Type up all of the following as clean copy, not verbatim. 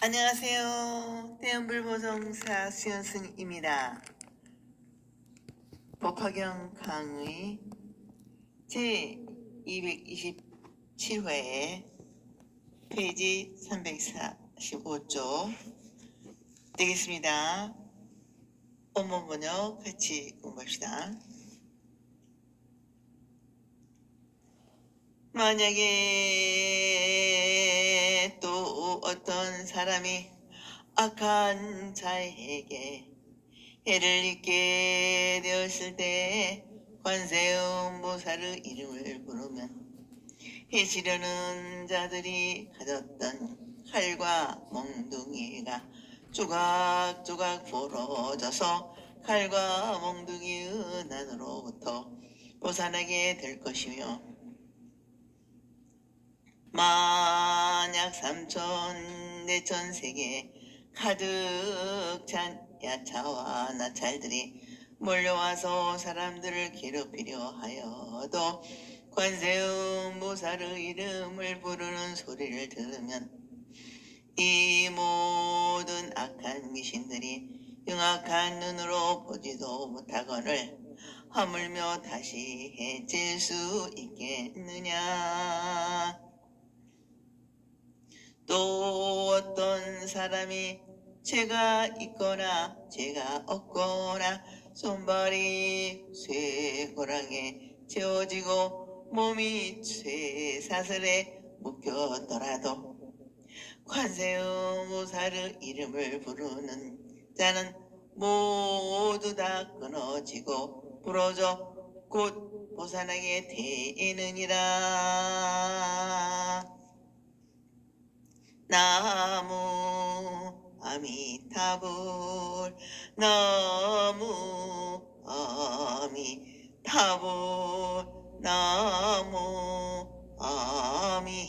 안녕하세요. 대연불보성사 수연승입니다. 법화경 강의 제227회 페이지 345쪽 되겠습니다. 원문 번역 같이 공부합시다. 만약에 또 어떤 사람이 악한 자에게 해를 입게 되었을 때 관세음보살의 이름을 부르면 해치려는 자들이 가졌던 칼과 몽둥이가 조각조각 부러져서 칼과 몽둥이의 난으로부터 벗어나게 될 것이며, 만약 삼천 내천 세계에 가득 찬 야차와 나찰들이 몰려와서 사람들을 괴롭히려 하여도 관세음보살의 이름을 부르는 소리를 들으면 이 모든 악한 귀신들이 흉악한 눈으로 보지도 못하거늘 하물며 다시 해칠 수 있겠느냐. 또 어떤 사람이 죄가 있거나 죄가 없거나 손발이 쇠고랑에 채워지고 몸이 쇠사슬에 묶였더라도 관세음보살의 이름을 부르는 자는 모두 다 끊어지고 부러져 곧 벗어나게 되느니라. 나무 아미타불 나무 아미타불 나무 아미타불.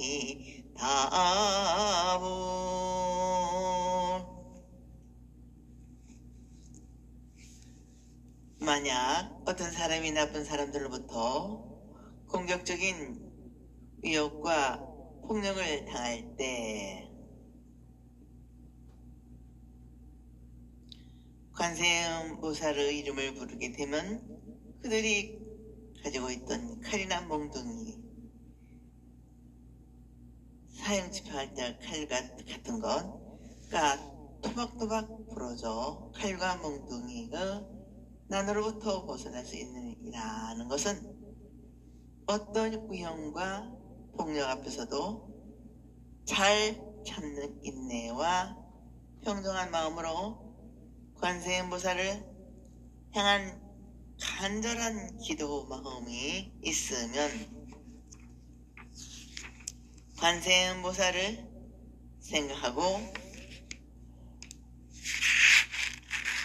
만약 어떤 사람이 나쁜 사람들로부터 공격적인 위협과 폭력을 당할 때 관세음보살의 이름을 부르게 되면 그들이 가지고 있던 칼이나 몽둥이, 사형 집행할 때 칼 같은 것가 토박토박 부러져 칼과 몽둥이가 난으로부터 벗어날 수 있느니라는 것은 어떤 위험과 폭력 앞에서도 잘 참는 인내와 평정한 마음으로 관세음보살을 향한 간절한 기도 마음이 있으면 관세음보살을 생각하고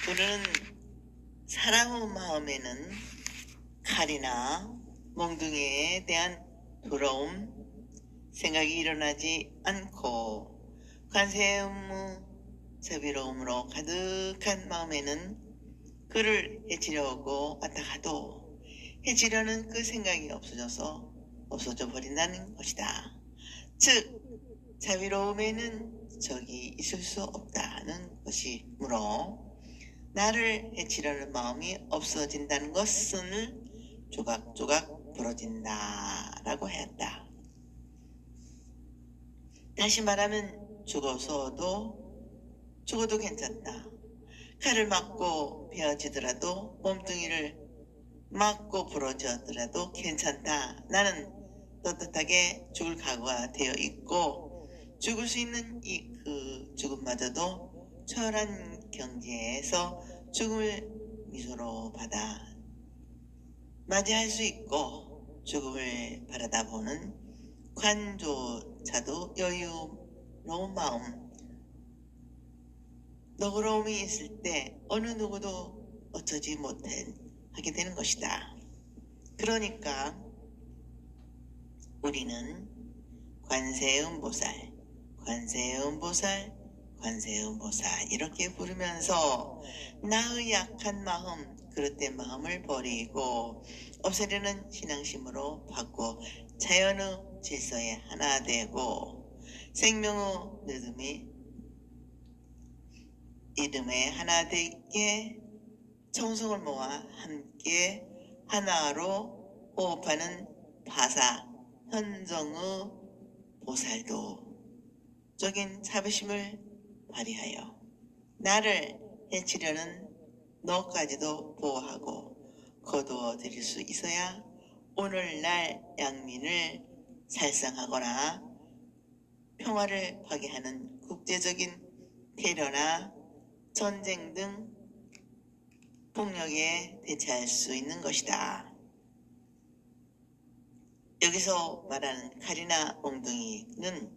부르는 사랑의 마음에는 칼이나 몽둥이에 대한 두려움, 생각이 일어나지 않고 관세음의 자비로움으로 가득한 마음에는 그를 해치려고 왔다가도 해치려는 그 생각이 없어져 버린다는 것이다. 즉 자비로움에는 적이 있을 수 없다는 것이므로 나를 해치려는 마음이 없어진다는 것은 조각조각 부러진다 라고 하였다. 다시 말하면 죽어도 괜찮다. 칼을 맞고 베어지더라도 몸뚱이를 맞고 부러지더라도 괜찮다. 나는 떳떳하게 죽을 각오가 되어 있고 죽을 수 있는 그 죽음마저도 처절한 경지에서 죽음을 미소로 받아 맞이할 수 있고 죽음을 바라다 보는 관조차도 여유로운 마음, 너그러움이 있을 때 어느 누구도 어쩌지 못해 하게 되는 것이다. 그러니까 우리는 관세음보살, 관세음보살, 관세음보살 이렇게 부르면서 나의 약한 마음, 그릇된 마음을 버리고 없애려는 신앙심으로 바꿔 자연의 질서에 하나 되고 생명의 느낌이 이름에 하나 되게 청송을 모아 함께 하나로 호흡하는 바사 현정의 보살도 적인 자비심을 발휘하여 나를 해치려는 너까지도 보호하고 거두어 드릴 수 있어야 오늘날 양민을 살상하거나 평화를 파괴하는 국제적인 테러나 전쟁 등 폭력에 대처할 수 있는 것이다. 여기서 말하는 칼이나 몽둥이는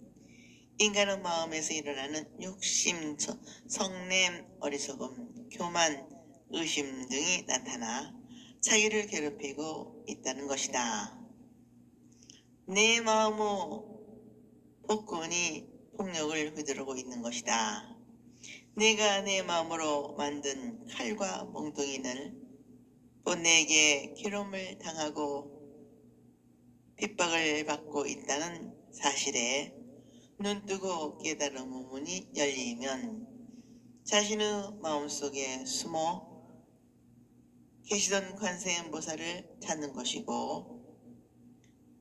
인간의 마음에서 일어나는 욕심, 성냄, 어리석음, 교만, 의심 등이 나타나 자기를 괴롭히고 있다는 것이다. 내 마음의 폭군이 폭력을 휘두르고 있는 것이다. 내가 내 마음으로 만든 칼과 몽둥이는 곧 내게 괴로움을 당하고 핍박을 받고 있다는 사실에 눈뜨고 깨달은 문이 열리면 자신의 마음속에 숨어 계시던 관세음보살을 찾는 것이고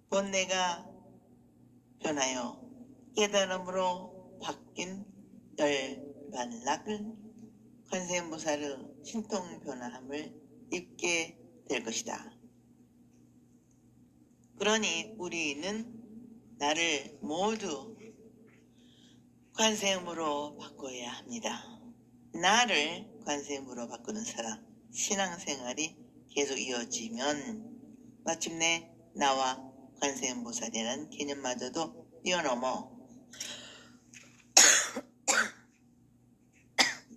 곧 내가 변하여 깨달음으로 바뀐 열반락을 관세음보살의 신통 변화함을 입게 될 것이다. 그러니 우리는 나를 모두 관세음으로 바꿔야 합니다. 나를 관세음으로 바꾸는 사람, 신앙생활이 계속 이어지면 마침내 나와 관세음보살이라는 개념마저도 뛰어넘어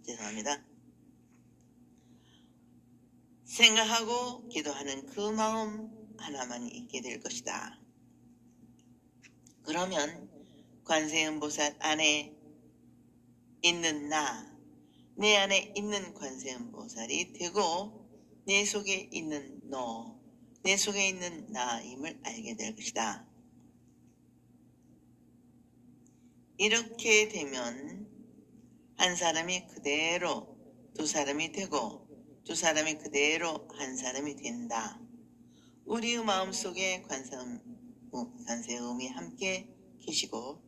죄송합니다. 생각하고 기도하는 그 마음 하나만 있게 될 것이다. 그러면 관세음보살 안에 있는 나, 내 안에 있는 관세음보살이 되고 내 속에 있는 너, 내 속에 있는 나임을 알게 될 것이다. 이렇게 되면 한 사람이 그대로 두 사람이 되고 두 사람이 그대로 한 사람이 된다. 우리의 마음속에 관세음이 함께 계시고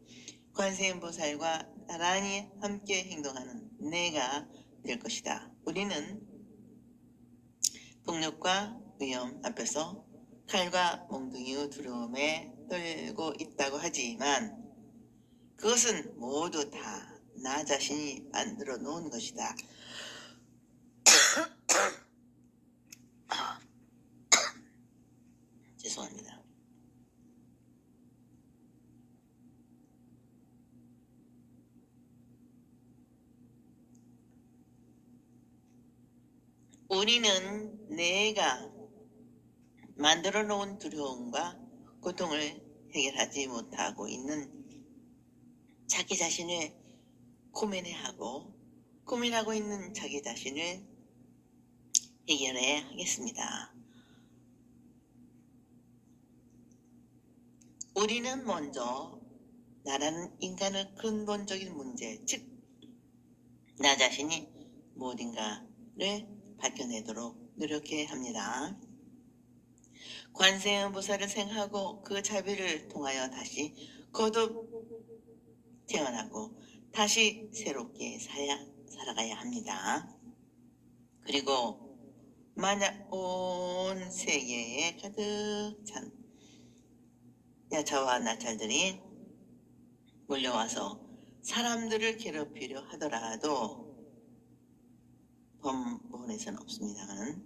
관세음보살과 나란히 함께 행동하는 내가 될 것이다. 우리는 폭력과 위험 앞에서 칼과 몽둥이의 두려움에 떨고 있다고 하지만 그것은 모두 다 나 자신이 만들어 놓은 것이다. 죄송합니다. 우리는 내가 만들어 놓은 두려움과 고통을 해결하지 못하고 있는 자기 자신을 고민하고 있는 자기 자신을 해결해야 하겠습니다. 우리는 먼저 나라는 인간의 근본적인 문제, 즉 나 자신이 무엇인가를 밝혀내도록 노력해야 합니다. 관세음보살을 생각하고 그 자비를 통하여 다시 거듭 태어나고 다시 새롭게 살아가야 합니다. 그리고 만약 온 세계에 가득 찬 야차와 나찰들이 몰려와서 사람들을 괴롭히려 하더라도 범본에서는 없습니다만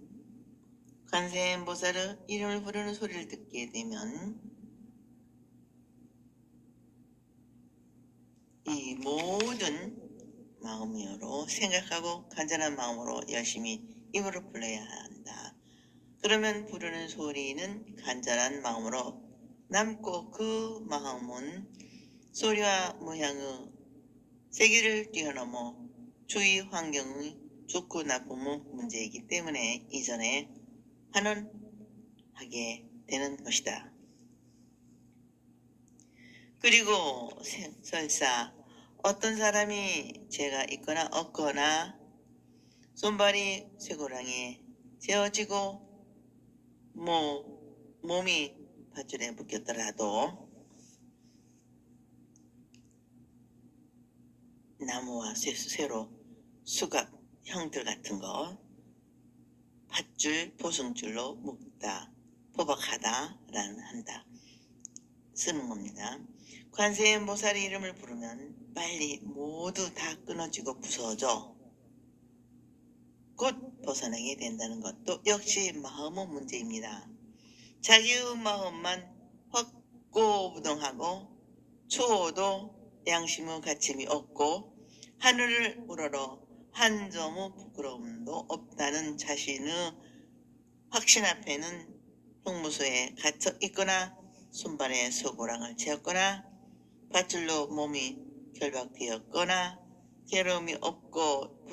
관세음보살의 이름을 부르는 소리를 듣게 되면 이 모든 마음으로 생각하고 간절한 마음으로 열심히 입으로 불러야 한다. 그러면 부르는 소리는 간절한 마음으로 남고 그 마음은 소리와 모양의 세계를 뛰어넘어 주위 환경의 좋고 나쁨의 문제이기 때문에 이전에 환원하게 되는 것이다. 그리고 설사 어떤 사람이 죄가 있거나 없거나 손발이 쇠고랑에 재어지고 몸이 밧줄에 묶였더라도 나무와 쇠로 수갑 형들 같은 거 밧줄 보승줄로 묶다 포박하다 라는 한다 쓰는 겁니다. 관세음보살의 이름을 부르면 빨리 모두 다 끊어지고 부서져 곧 벗어나게 된다는 것도 역시 마음의 문제입니다. 자기의 마음만 확고부동하고 추호도 양심의 가침이 없고 하늘을 우러러 한 점의 부끄러움도 없다는 자신의 확신 앞에는 형무소에 갇혀 있거나 손발에 쇠고랑을 채웠거나 밧줄로 몸이 결박되었거나 괴로움이 없고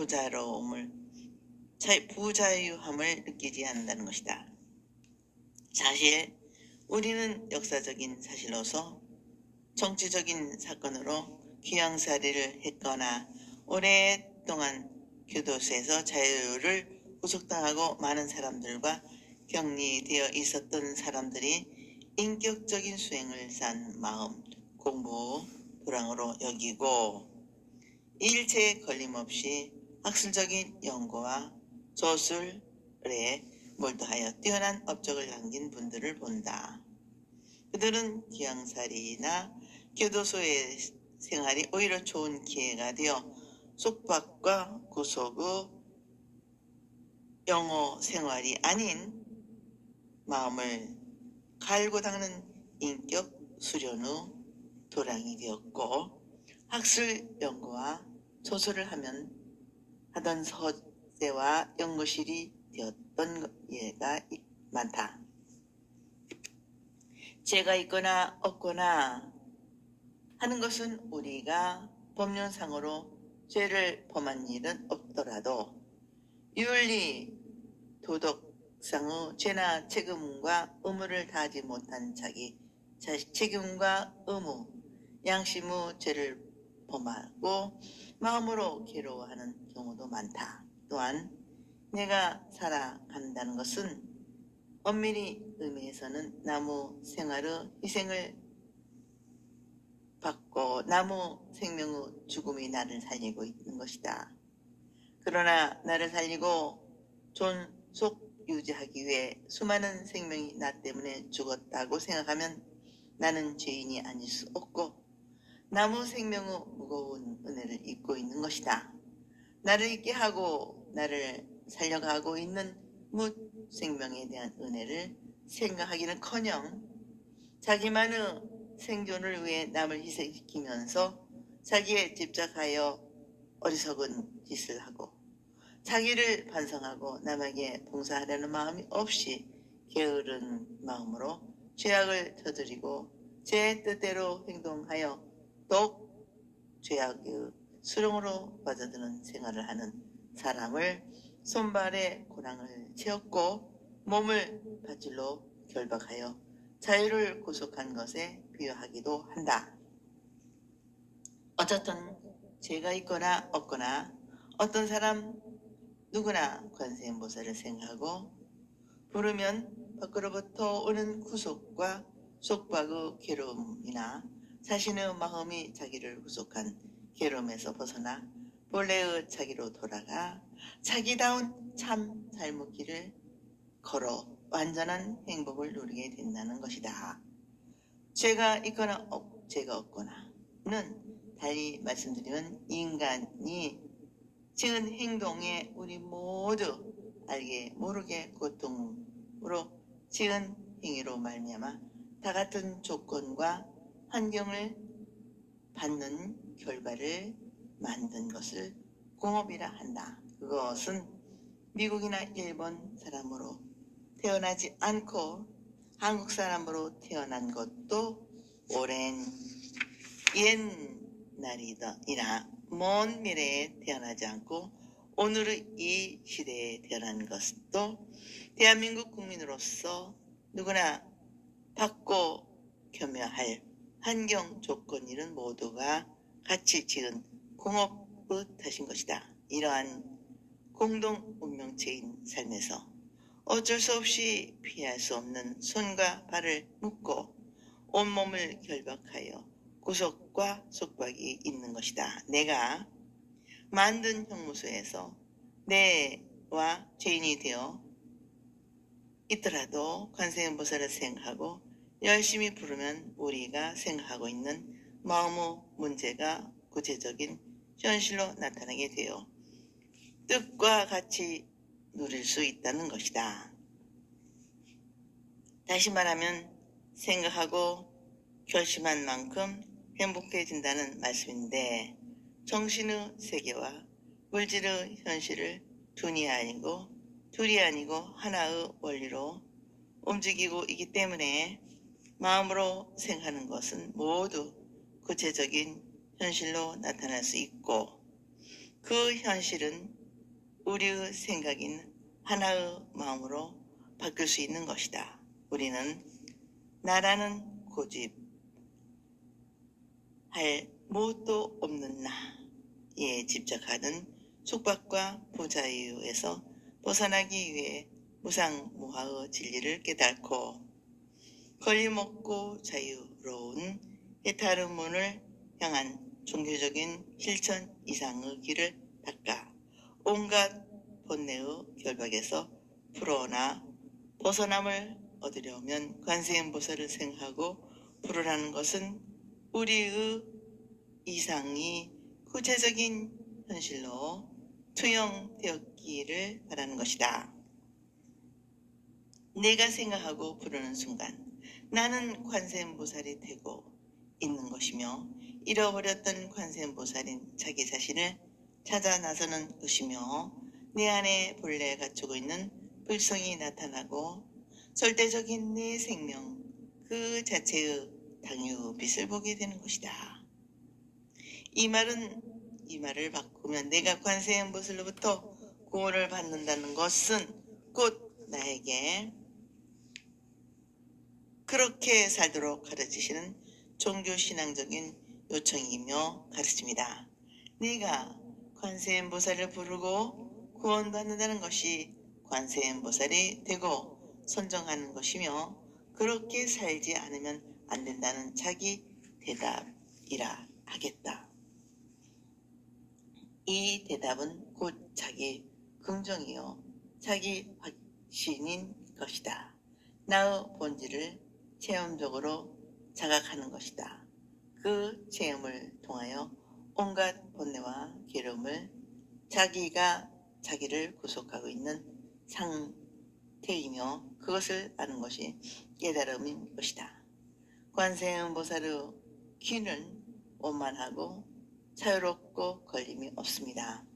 부자유함을 느끼지 않는다는 것이다. 사실 우리는 역사적인 사실로서 정치적인 사건으로 귀양살이를 했거나 오랫동안 교도소에서 자유를 구속당하고 많은 사람들과 격리되어 있었던 사람들이 인격적인 수행을 산 마음 공부 불황으로 여기고 일체의 걸림없이 학술적인 연구와 조술에 몰두하여 뛰어난 업적을 남긴 분들을 본다. 그들은 귀양살이나 교도소의 생활이 오히려 좋은 기회가 되어 속박과 구속의 영어 생활이 아닌 마음을 갈고 닦는 인격 수련의 도량이 되었고 학술 연구와 조술을 하던 서재와 연구실이 되었던 예가 많다. 죄가 있거나 없거나 하는 것은 우리가 법률상으로 죄를 범한 일은 없더라도 윤리 도덕상의 죄나 책임과 의무를 다하지 못한 자기 책임과 의무 양심의 죄를 범하고 마음으로 괴로워하는 경우도 많다. 또한 내가 살아간다는 것은 엄밀히 의미에서는 나무 생활의 희생을 받고 나무 생명의 죽음이 나를 살리고 있는 것이다. 그러나 나를 살리고 존속 유지하기 위해 수많은 생명이 나 때문에 죽었다고 생각하면 나는 죄인이 아닐 수 없고 나무 생명의 무거운 은혜를 잊고 있는 것이다. 나를 잊게 하고 나를 살려가고 있는 무 생명에 대한 은혜를 생각하기는커녕 자기만의 생존을 위해 남을 희생시키면서 자기에 집착하여 어리석은 짓을 하고 자기를 반성하고 남에게 봉사하려는 마음이 없이 게으른 마음으로 죄악을 저지르고 제 뜻대로 행동하여 더욱 죄악의 수렁으로 빠져드는 생활을 하는 사람을 손발에 고랑을 채웠고 몸을 밧줄로 결박하여 자유를 구속한 것에 비유하기도 한다. 어쨌든 죄가 있거나 없거나 어떤 사람 누구나 관세음보살을 생각하고 부르면 밖으로부터 오는 구속과 속박의 괴로움이나 자신의 마음이 자기를 구속한 괴로움에서 벗어나 본래의 자기로 돌아가 자기다운 참 삶의 길을 걸어 완전한 행복을 누리게 된다는 것이다. 죄가 있거나 죄가 없거나는 달리 말씀드리면 인간이 지은 행동에 우리 모두 알게 모르게 고통으로 지은 행위로 말미암아 다 같은 조건과 환경을 받는 결과를 만든 것을 공업이라 한다. 그것은 미국이나 일본 사람으로 태어나지 않고 한국 사람으로 태어난 것도 오랜 옛날이나 먼 미래에 태어나지 않고 오늘의 이 시대에 태어난 것도 대한민국 국민으로서 누구나 받고 겸여할 환경 조건이는 모두가 같이 지은 공업의 탓인 것이다. 이러한 공동 운명체인 삶에서 어쩔 수 없이 피할 수 없는 손과 발을 묶고 온몸을 결박하여 구속과 속박이 있는 것이다. 내가 만든 형무소에서 내와 죄인이 되어 있더라도 관세음보살을 생각하고 열심히 부르면 우리가 생각하고 있는 마음의 문제가 구체적인 현실로 나타나게 되어 뜻과 같이 누릴 수 있다는 것이다. 다시 말하면 생각하고 결심한 만큼 행복해진다는 말씀인데, 정신의 세계와 물질의 현실을 둘이 아니고 하나의 원리로 움직이고 있기 때문에 마음으로 생각하는 것은 모두 구체적인 현실로 나타날 수 있고, 그 현실은 우리의 생각인 하나의 마음으로 바뀔 수 있는 것이다. 우리는 나라는 고집할 무엇도 없는 나에 집착하는 숙박과 부자유에서 벗어나기 위해 무상무화의 진리를 깨닫고 걸림없고 자유로운 해탈의 문을 향한 종교적인 실천 이상의 길을 닦아 온갖 본내의 결박에서 풀어나 벗어남을 얻으려면 관세음보살을 생각하고 부르라는 것은 우리의 이상이 구체적인 현실로 투영되었기를 바라는 것이다. 내가 생각하고 부르는 순간 나는 관세음보살이 되고 있는 것이며, 잃어버렸던 관세음보살인 자기 자신을 찾아 나서는 것이며, 내 안에 본래 갖추고 있는 불성이 나타나고 절대적인 내 생명 그 자체의 당유빛을 보게 되는 것이다. 이 말을 바꾸면 내가 관세음보살로부터 구원을 받는다는 것은 곧 나에게 그렇게 살도록 가르치시는 종교신앙적인 요청이며 가르침이다. 내가 관세음보살을 부르고 구원받는다는 것이 관세음보살이 되고 선정하는 것이며, 그렇게 살지 않으면 안 된다는 자기 대답이라 하겠다. 이 대답은 곧 자기 긍정이요 자기 확신인 것이다. 나의 본질을 체험적으로 자각하는 것이다. 그 체험을 통하여 온갖 본내와 괴로움을 자기가 자기를 구속하고 있는 상태이며, 그것을 아는 것이 깨달음인 것이다. 관세음보살의 귀는 원만하고 자유롭고 걸림이 없습니다.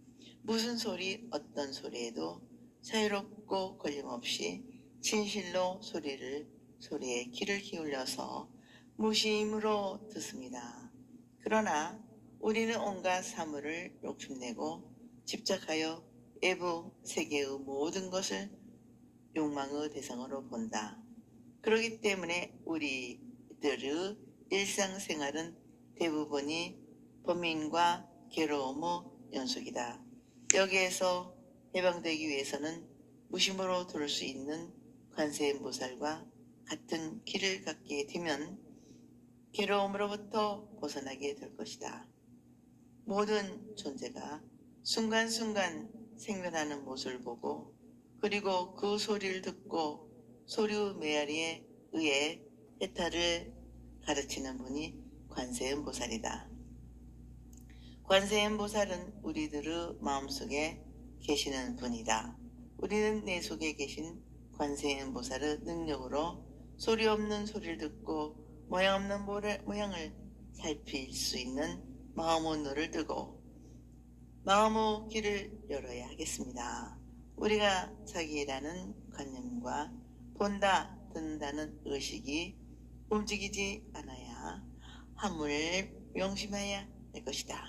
무슨 소리 어떤 소리에도 자유롭고 걸림없이 진실로 소리에 귀를 기울여서 무심으로 듣습니다. 그러나 우리는 온갖 사물을 욕심내고 집착하여 외부 세계의 모든 것을 욕망의 대상으로 본다. 그렇기 때문에 우리들의 일상생활은 대부분이 범인과 괴로움의 연속이다. 여기에서 해방되기 위해서는 무심으로 들을 수 있는 관세음보살과 같은 길을 갖게 되면 괴로움으로부터 벗어나게 될 것이다. 모든 존재가 순간순간 생겨나는 모습을 보고, 그리고 그 소리를 듣고 소리의 메아리에 의해 해탈을 가르치는 분이 관세음보살이다. 관세음보살은 우리들의 마음속에 계시는 분이다. 우리는 내 속에 계신 관세음보살의 능력으로 소리 없는 소리를 듣고 모양 없는 모양을 살필 수 있는 마음의 눈을 뜨고 마음의 길을 열어야 하겠습니다. 우리가 자기라는 관념과 본다, 듣는다는 의식이 움직이지 않아야 함을 명심해야 할 것이다.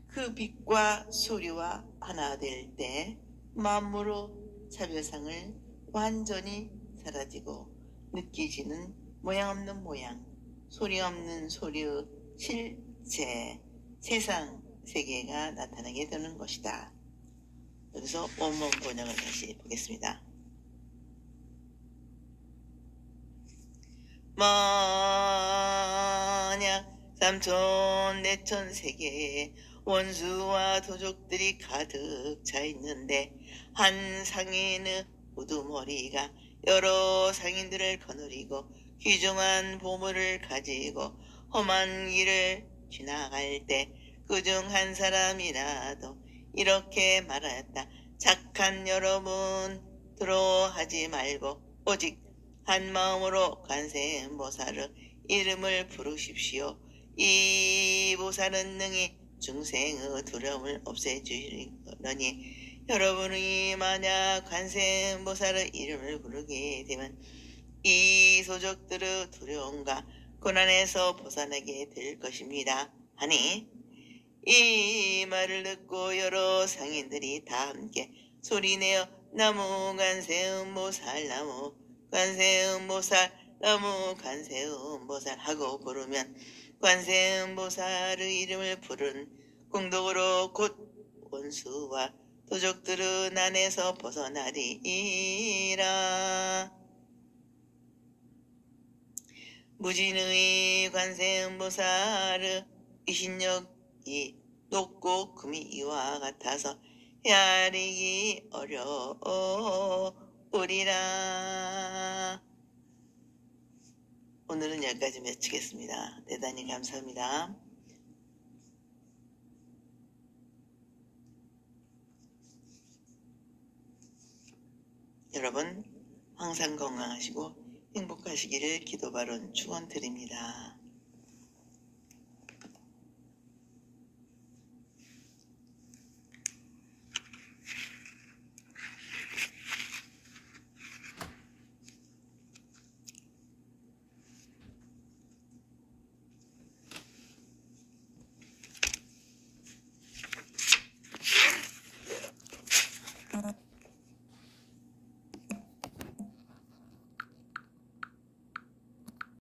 그 빛과 소리와 하나 될 때 만물의 차별상을 완전히 사라지고 느끼지는 모양 없는 모양, 소리 없는 소리의 실제, 세상 세계가 나타나게 되는 것이다. 여기서 원문 번역을 다시 보겠습니다. 만약 삼천 내천 세계에 원수와 도적들이 가득 차 있는데 한 상인의 우두머리가 여러 상인들을 거느리고 귀중한 보물을 가지고 험한 길을 지나갈 때 그중 한 사람이라도 이렇게 말하였다. 착한 여러분 두려워하지 말고 오직 한 마음으로 관세음보살의 이름을 부르십시오. 이 보살은 능히 중생의 두려움을 없애주시려니 여러분이 만약 관세음보살의 이름을 부르게 되면 이 소적들의 두려움과 고난에서 벗어나게 될 것입니다. 하니 이 말을 듣고 여러 상인들이 다 함께 소리내어 나무 관세음보살 나무 관세음보살 나무 관세음보살 하고 부르면 관세음보살의 이름을 부른 공덕으로 곧 원수와 도적들의 난에서 벗어나리이라. 무진의 관세음보살의 이신력이 높고 금이 이와 같아서 헤아리기 어려우리라. 오늘은 여기까지 마치겠습니다. 대단히 감사합니다. 여러분 항상 건강하시고 행복하시기를 기도바론 축원드립니다.